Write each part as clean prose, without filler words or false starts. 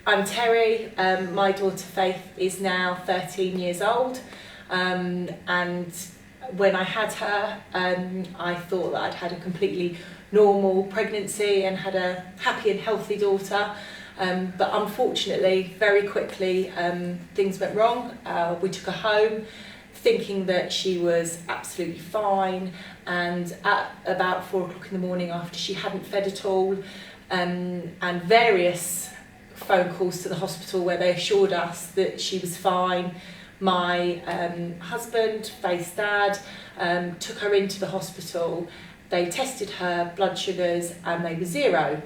I'm Terry. My daughter Faith is now 13 years old, and when I had her, I thought that I'd had a completely normal pregnancy and had a happy and healthy daughter. But unfortunately, very quickly, things went wrong. We took her home thinking that she was absolutely fine, and at about 4 o'clock in the morning, after she hadn't fed at all, and various phone calls to the hospital where they assured us that she was fine, my husband, Faith's dad, took her into the hospital. They tested her blood sugars and they were 0,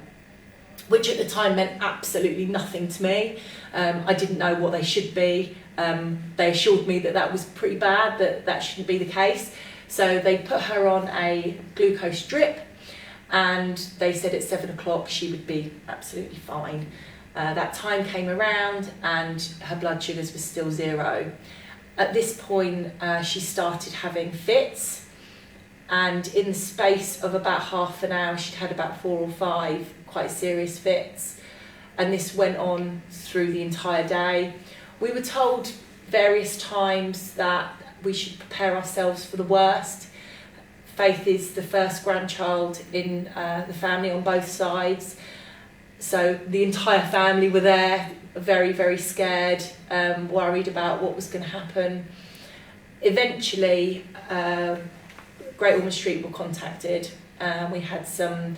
which at the time meant absolutely nothing to me. I didn't know what they should be. They assured me that that was pretty bad, that shouldn't be the case. So they put her on a glucose drip, and they said at 7 o'clock she would be absolutely fine. That time came around and her blood sugars were still 0. At this point, she started having fits, and in the space of about half an hour, she'd had about 4 or 5 quite serious fits, and this went on through the entire day. We were told various times that we should prepare ourselves for the worst. Faith is the first grandchild in the family on both sides, so the entire family were there, very, very scared, worried about what was going to happen. Eventually, Great Ormond Street were contacted. We had some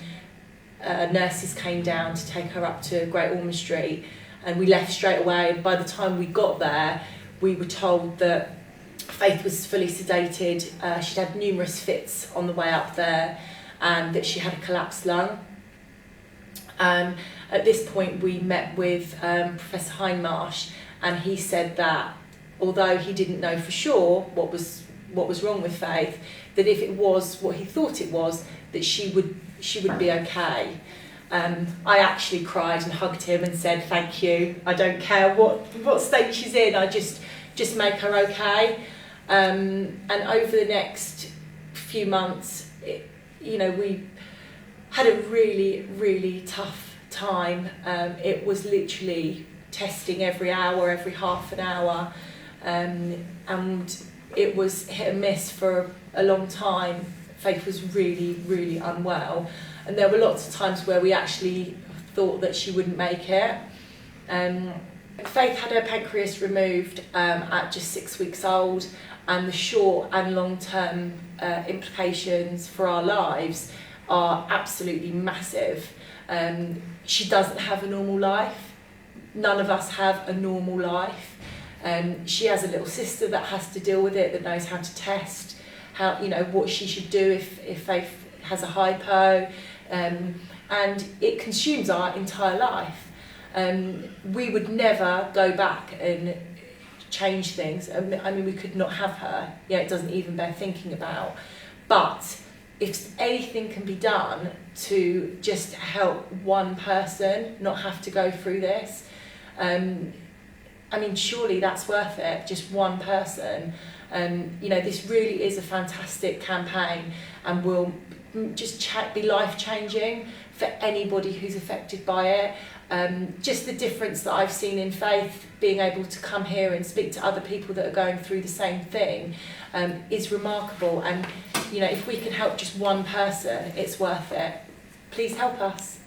nurses came down to take her up to Great Ormond Street, and we left straight away. And by the time we got there, we were told that Faith was fully sedated. She'd had numerous fits on the way up there, and that she had a collapsed lung. At this point, we met with Professor Hindmarsh, and he said that although he didn't know for sure what was wrong with Faith, that if it was what he thought it was, that she would be okay. I actually cried and hugged him and said, "Thank you. I don't care what state she's in. I just make her okay." And over the next few months, we had a really, really tough time. It was literally testing every hour, every half an hour, and it was hit and miss for a long time. Faith was really, really unwell, and there were lots of times where we actually thought that she wouldn't make it. Faith had her pancreas removed at just 6 weeks old, and the short and long-term implications for our lives are absolutely massive. She doesn't have a normal life. None of us have a normal life. She has a little sister that has to deal with it, that knows how to test, what she should do if Faith has a hypo, and it consumes our entire life. We would never go back and change things. I mean, we could not have her. It doesn't even bear thinking about. But if anything can be done to just help one person not have to go through this, surely that's worth it, just one person. This really is a fantastic campaign, and will just be life-changing for anybody who's affected by it. Just the difference that I've seen in Faith, being able to come here and speak to other people that are going through the same thing, is remarkable. And if we can help just one person, it's worth it. Please help us.